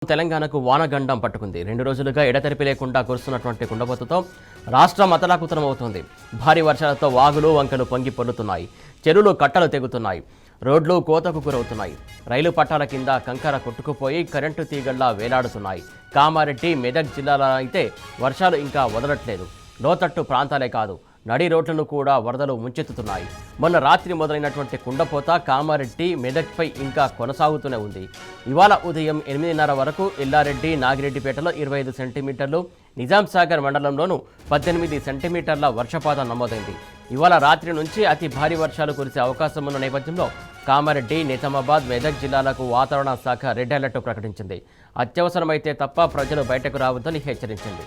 తెలంగాణకు వానగండం పట్టుకుంది. 2 రోజులుగా ఎడతెరిపి లేకుండా కురుస్తున్నటువంటి కుండపోతతో రాష్ట్రం అతలాకుతలమవుతోంది. భారీ వర్షాలతో వాగులు వంకలు పొంగి పొర్లుతున్నాయి. చెరువులు కట్టలు తెగుతున్నాయి. రోడ్లు కోతకు గురవుతున్నాయి. రైలు పట్టాల కింద కంకర కొట్టుకుపోయి కరెంటు తీగళ్లా వేలాడుతున్నాయి. కామారెడ్డి, మెదక్ జిల్లాలో అయితే వర్షాలు ఇంకా వదలట్లేదు. లోతట్టు ప్రాంతాలే కాదు, నడి రోడ్లను కూడా వరదలు ముంచెత్తుతున్నాయి. మొన్న రాత్రి మొదలైనటువంటి కుండపోత కామారెడ్డి, మెదక్పై ఇంకా కొనసాగుతూనే ఉంది. ఇవాళ ఉదయం 8:30 వరకు ఎల్లారెడ్డి, నాగిరెడ్డిపేటలో 25 సెంటీమీటర్లు, నిజాంసాగర్ మండలంలోనూ 18 సెంటీమీటర్ల వర్షపాతం నమోదైంది. ఇవాళ రాత్రి నుంచి అతి భారీ వర్షాలు కురిసే అవకాశం ఉన్న నేపథ్యంలో కామారెడ్డి, నిజామాబాద్, మెదక్ జిల్లాలకు వాతావరణ శాఖ రెడ్ అలర్ట్ ప్రకటించింది. అత్యవసరమైతే తప్ప ప్రజలు బయటకు రావద్దని హెచ్చరించింది.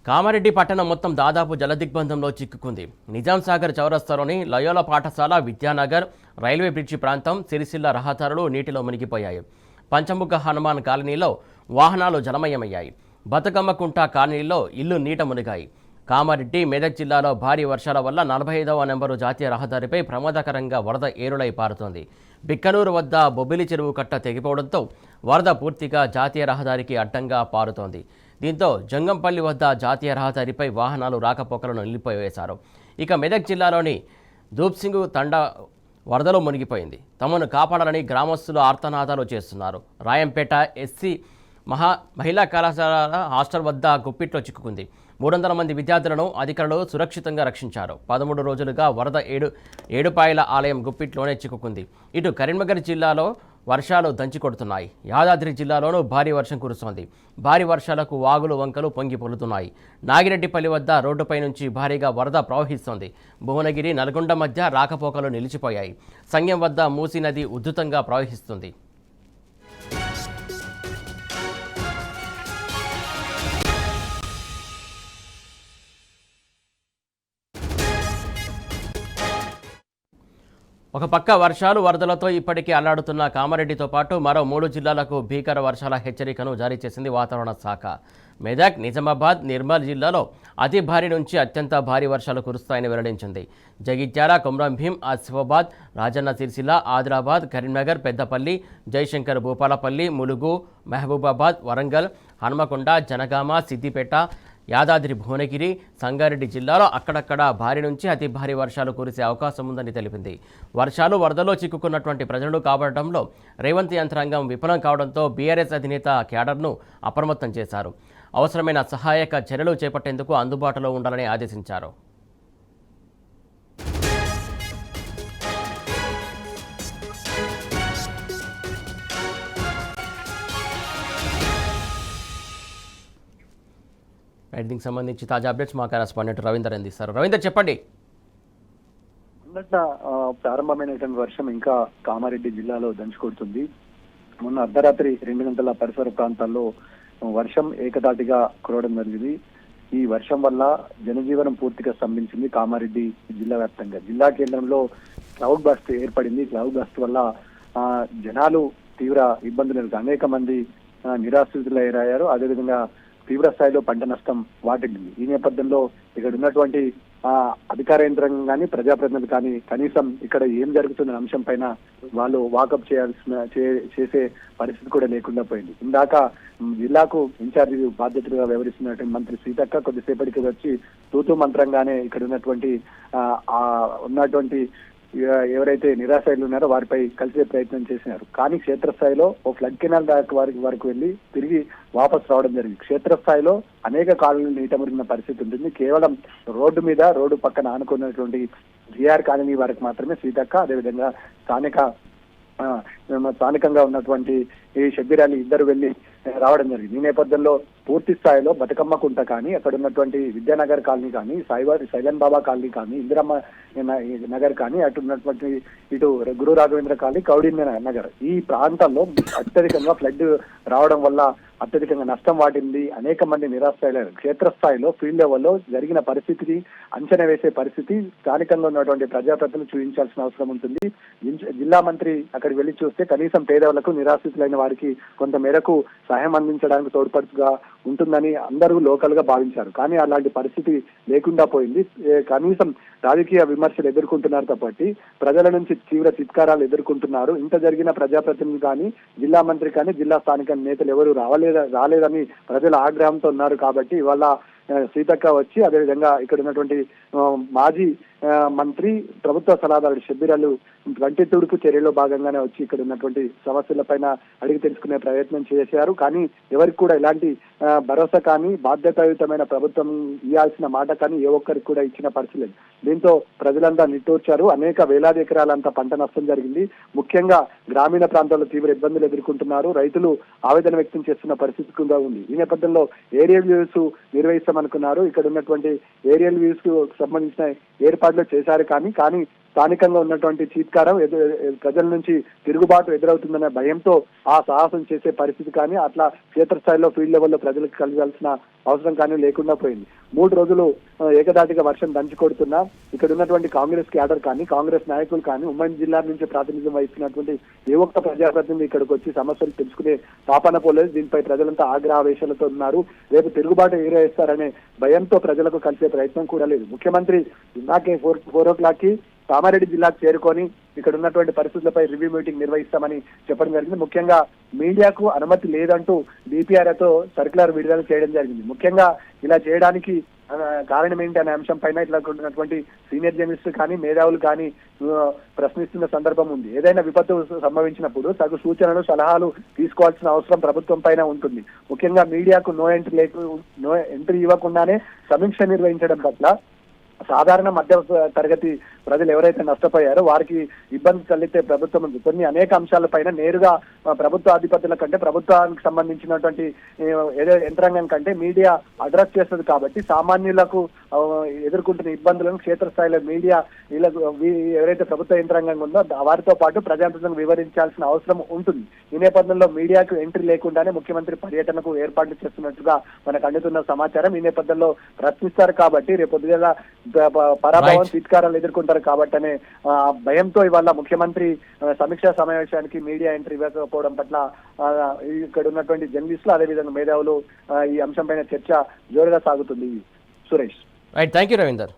కామారెడ్డి పట్టణం మొత్తం దాదాపు జలదిగ్బంధంలో చిక్కుకుంది. నిజాంసాగర్ చౌరస్తాలోని లయోలా పాఠశాల, విద్యానగర్, రైల్వే బ్రిడ్జి ప్రాంతం, సిరిసిల్ల రహదారులు నీటిలో మునిగిపోయాయి. పంచముఖ హనుమాన్ కాలనీలో వాహనాలు జలమయమయ్యాయి. బతుకమ్మకుంట కాలనీలో ఇల్లు నీట మునిగాయి. కామారెడ్డి, మెదక్ జిల్లాలో భారీ వర్షాల వల్ల 45వ నెంబరు జాతీయ రహదారిపై ప్రమాదకరంగా వరద ఏరులై పారుతోంది. బిక్కనూరు వద్ద బొబ్బిలి చెరువు కట్ట తెగిపోవడంతో వరద పూర్తిగా జాతీయ రహదారికి అడ్డంగా పారుతోంది. దీంతో జంగంపల్లి వద్ద జాతీయ రహదారిపై వాహనాలు రాకపోకలను నిలిపివేశారు. ఇక మెదక్ జిల్లాలోని దూప్సింగ్ తండా వరదలో మునిగిపోయింది. తమను కాపాడాలని గ్రామస్తులు ఆర్తనాదాలు చేస్తున్నారు. రాయంపేట ఎస్సీ మహిళా కళాశాల హాస్టల్ వద్ద గుప్పిట్లో చిక్కుకుంది. 300 మంది విద్యార్థులను అధికారులు సురక్షితంగా రక్షించారు. 13 రోజులుగా వరద ఏడుపాయల ఆలయం గుప్పిట్లోనే చిక్కుకుంది. ఇటు కరీంనగర్ జిల్లాలో వర్షాలు దంచికొడుతున్నాయి. యాదాద్రి జిల్లాలోనూ భారీ వర్షం కురుస్తోంది. భారీ వర్షాలకు వాగులు వంకలు పొంగి పొర్లుతున్నాయి. నాగిరెడ్డిపల్లి వద్ద రోడ్డుపై నుంచి భారీగా వరద ప్రవహిస్తోంది. భువనగిరి, నల్గొండ మధ్య రాకపోకలు నిలిచిపోయాయి. సంగెం వద్ద మూసీ నది ఉధృతంగా ప్రవహిస్తుంది. ఒక పక్క వర్షాలు వరదలతో ఇప్పటికీ అల్లాడుతున్న కామారెడ్డితో పాటు మరో 3 జిల్లాలకు భీకర వర్షాల హెచ్చరికను జారీ చేసింది వాతావరణ శాఖ. మెదక్, నిజామాబాద్, నిర్మల్ జిల్లాలో అతి భారీ నుంచి అత్యంత భారీ వర్షాలు కురుస్తాయని వెల్లడించింది. జగిత్యాల, కొమ్రంభీం, ఆసిఫాబాద్, రాజన్న సిరిసిల్ల, ఆదిలాబాద్, కరీంనగర్, పెద్దపల్లి, జయశంకర్, భూపాలపల్లి, ములుగు, మహబూబాబాద్, వరంగల్, హన్మకొండ, జనగామ, సిద్దిపేట, యాదాద్రి, భువనగిరి, సంగారెడ్డి జిల్లాలో అక్కడక్కడ భారీ నుంచి అతి భారీ వర్షాలు కురిసే అవకాశం ఉందని తెలిపింది. వర్షాలు వరదలో చిక్కుకున్నటువంటి ప్రజలను కాపాడటంలో రేవంత్ యంత్రాంగం విఫలం కావడంతో బీఆర్ఎస్ అధినేత క్యాడర్ను అప్రమత్తం చేశారు. అవసరమైన సహాయక చర్యలు చేపట్టేందుకు అందుబాటులో ఉండాలని ఆదేశించారు. దీనికి సంబంధించి తాజా అప్డేట్స్ మా కరెస్పాండెంట్ రవీందర్ అందిస్తారు. రవీందర్, చెప్పండి. ప్రారంభమైనటువంటి వర్షం ఇంకా కామారెడ్డి జిల్లాలో దంచుకొడుతుంది. మొన్న అర్ధరాత్రి 2 గంటల పరిసర ప్రాంతాల్లో వర్షం ఏకదాటిగా కురవడం జరిగింది. ఈ వర్షం వల్ల జనజీవనం పూర్తిగా స్తంభించింది. కామారెడ్డి జిల్లా వ్యాప్తంగా జిల్లా కేంద్రంలో క్లౌడ్ బస్ట్ ఏర్పడింది. క్లౌడ్ బస్ట్ వల్ల జనాలు తీవ్ర ఇబ్బందులు, అనేక మంది నిరాశ్రితులయ్యారు. అదేవిధంగా తీవ్ర స్థాయిలో పంట నష్టం వాటిల్లింది. ఈ నేపథ్యంలో ఇక్కడ ఉన్నటువంటి అధికార యంత్రాంగం కానీ, ప్రజాప్రతినిధులు కానీ కనీసం ఇక్కడ ఏం జరుగుతున్న అంశం పైన వాళ్ళు వాకప్ చేసే పరిస్థితి కూడా లేకుండా పోయింది. ఇందాక జిల్లాకు ఇన్ఛార్జి బాధ్యతలుగా వ్యవహరిస్తున్నటువంటి మంత్రి సీతక్క కొద్దిసేపటికి వచ్చి తూతూ మంత్రంగానే ఇక్కడ ఉన్నటువంటి ఎవరైతే నిరాశలు ఉన్నారో వారిపై కలిసే ప్రయత్నం చేసినారు. కానీ క్షేత్రస్థాయిలో ఓ ఫ్లడ్ కెనాల్ దాకా వరకు వెళ్లి తిరిగి వాపస్ రావడం జరిగింది. క్షేత్రస్థాయిలో అనేక కాలనీలు నీట మునిగిన పరిస్థితి ఉంటుంది. కేవలం రోడ్డు పక్కన ఆనుకున్నటువంటి జిఆర్ కాలనీ వరకు మాత్రమే సీతక్క, అదేవిధంగా స్థానికంగా ఉన్నటువంటి ఈ షబ్బీర్ అలీ ఇద్దరు వెళ్లి రావడం జరిగింది. ఈ నేపథ్యంలో పూర్తి స్థాయిలో బతుకమ్మకుంట కానీ, అక్కడ ఉన్నటువంటి విద్యానగర్ కాలనీ కానీ, సైలన్ బాబా కాలనీ కానీ, ఇందిరమ్మ నగర్ కానీ, అటు ఉన్నటువంటి ఇటు గురు రాఘవేంద్ర కాలనీ, కౌడిన్య నగర్, ఈ ప్రాంతాల్లో అత్యధికంగా ఫ్లడ్ రావడం వల్ల అత్యధికంగా నష్టం వాటింది. అనేక మంది నిరాశ్రయులైన క్షేత్రస్థాయిలో ఫీల్డ్ లెవెల్లో జరిగిన పరిస్థితిని అంచనా వేసే పరిస్థితి స్థానికంగా ఉన్నటువంటి ప్రజాప్రతినిధులు చూపించాల్సిన అవసరం ఉంటుంది. జిల్లా మంత్రి అక్కడికి వెళ్లి చూస్తే కనీసం పేదవాళ్లకు నిరాశ్రితులైన వారికి కొంత మేరకు సహాయం అందించడానికి తోడ్పడుతుగా ఉంటుందని అందరూ లోకల్ గా భావించారు. కానీ అలాంటి పరిస్థితి లేకుండా పోయింది. కనీసం రాజకీయ విమర్శలు ఎదుర్కొంటున్నారు కాబట్టి ప్రజల నుంచి తీవ్ర చిత్కారాలు ఎదుర్కొంటున్నారు. ఇంత జరిగిన ప్రజాప్రతినిధులు కానీ జిల్లా మంత్రి కానీ జిల్లా స్థానిక నేతలు ఎవరు రాలేదని ప్రజల ఆగ్రహంతో ఉన్నారు. కాబట్టి ఇవాళ సీతక్క వచ్చి అదేవిధంగా ఇక్కడ ఉన్నటువంటి మాజీ మంత్రి ప్రభుత్వ సలహాదారుడు షబ్బీర్ వంటి తుడుపు చర్యలో భాగంగానే వచ్చి ఇక్కడ ఉన్నటువంటి సమస్యలపైన అడిగి తెలుసుకునే ప్రయత్నం చేశారు. కానీ ఎవరికి కూడా ఎలాంటి భరోసా కానీ బాధ్యతాయుతమైన ప్రభుత్వం ఇవ్వాల్సిన మాట కానీ ఏ ఒక్కరికి కూడా ఇచ్చిన పరిస్థితి లేదు. దీంతో ప్రజలంతా నిట్టూర్చారు. అనేక వేలాది ఎకరాలంతా పంట నష్టం జరిగింది. ముఖ్యంగా గ్రామీణ ప్రాంతాల్లో తీవ్ర ఇబ్బందులు ఎదుర్కొంటున్నారు. రైతులు ఆవేదన వ్యక్తం చేస్తున్న పరిస్థితి కూడా ఉంది. ఈ నేపథ్యంలో ఏరియల్ వ్యూస్ నిర్వహిస్తామనుకున్నారు. ఇక్కడ ఉన్నటువంటి ఏరియల్ వ్యూస్ కు సంబంధించిన ఏర్పాట్లు చేశారు. కానీ స్థానికంగా ఉన్నటువంటి చీత్కారం ప్రజల నుంచి తిరుగుబాటు ఎదురవుతుందనే భయంతో ఆ సాహసం చేసే పరిస్థితి కానీ అట్లా క్షేత్రస్థాయిలో ఫీల్డ్ లెవెల్లో ప్రజలకు కలగాల్సిన అవసరం కానీ లేకుండా పోయింది. 3 రోజులు ఏకదాటిగా వర్షం దంచి కొడుతున్నా ఇక్కడ ఉన్నటువంటి కాంగ్రెస్ క్యాడర్ కానీ కాంగ్రెస్ నాయకులు కానీ ఉమ్మడి జిల్లా నుంచి ప్రాతినిధ్యం వహిస్తున్నటువంటి ఏ ఒక్క ప్రజాప్రతినిధి ఇక్కడికి వచ్చి సమస్యలు తెలుసుకునే పాపన పోలేదు. దీనిపై ప్రజలంతా ఆగ్రహావేశాలతో ఉన్నారు. రేపు తిరుగుబాటు ఎగురేస్తారనే భయంతో ప్రజలకు కలిసే ప్రయత్నం కూడా లేదు. ముఖ్యమంత్రి ఇందాకే 4 o'clock కామారెడ్డి జిల్లాకు చేరుకొని ఇక్కడ ఉన్నటువంటి పరిస్థితులపై రివ్యూ మీటింగ్ నిర్వహిస్తామని చెప్పడం జరిగింది. ముఖ్యంగా మీడియాకు అనుమతి లేదంటూ డిపిఆర్తో సర్క్యులర్ విడుదల చేయడం జరిగింది. ముఖ్యంగా ఇలా చేయడానికి కారణం ఏంటి అనే అంశం పైన ఇట్లా ఉన్నటువంటి సీనియర్ జర్నలిస్టులు కానీ మేధావులు కానీ ప్రశ్నిస్తున్న సందర్భం ఉంది. ఏదైనా విపత్తు సంభవించినప్పుడు తగు సూచనలు సలహాలు తీసుకోవాల్సిన అవసరం ప్రభుత్వం పైన ఉంటుంది. ముఖ్యంగా మీడియాకు నో ఎంట్రీ ఇవ్వకుండానే సమీక్ష నిర్వహించడం పట్ల సాధారణ మధ్య తరగతి ప్రజలు ఎవరైతే నష్టపోయారో వారికి ఇబ్బంది తలెత్తే ప్రభుత్వం ఉంది. కొన్ని అనేక అంశాలపైన నేరుగా ప్రభుత్వ అధిపతుల కంటే ప్రభుత్వానికి సంబంధించినటువంటి ఏదో యంత్రాంగం కంటే మీడియా అడ్రస్ చేస్తుంది. కాబట్టి సామాన్యులకు ఎదుర్కొంటున్న ఇబ్బందులను క్షేత్రస్థాయిలో మీడియా వీళ్ళకు ఎవరైతే ప్రభుత్వ యంత్రాంగం ఉందో వారితో పాటు ప్రజాప్రతినిధులకు వివరించాల్సిన అవసరం ఉంటుంది. ఈ నేపథ్యంలో మీడియాకు ఎంట్రీ లేకుండానే ముఖ్యమంత్రి పర్యటనకు ఏర్పాట్లు చేస్తున్నట్టుగా మనకు అందుతున్న సమాచారం. ఈ నేపథ్యంలో ప్రశ్నిస్తారు కాబట్టి రేపు పొద్దుగల పరాభవం తిత్కారాలు ఎదుర్కొంటారు కాబట్టి అనే భయంతో ఇవాళ ముఖ్యమంత్రి సమీక్షా సమావేశానికి మీడియా ఎంట్రీ ఇవ్వకపోవడం పట్ల ఇక్కడ ఉన్నటువంటి జర్నలిస్టులు అదేవిధంగా మేధావులు ఈ అంశంపైన చర్చ జోరుగా సాగుతుంది. Suresh. Right, thank you Ravinder.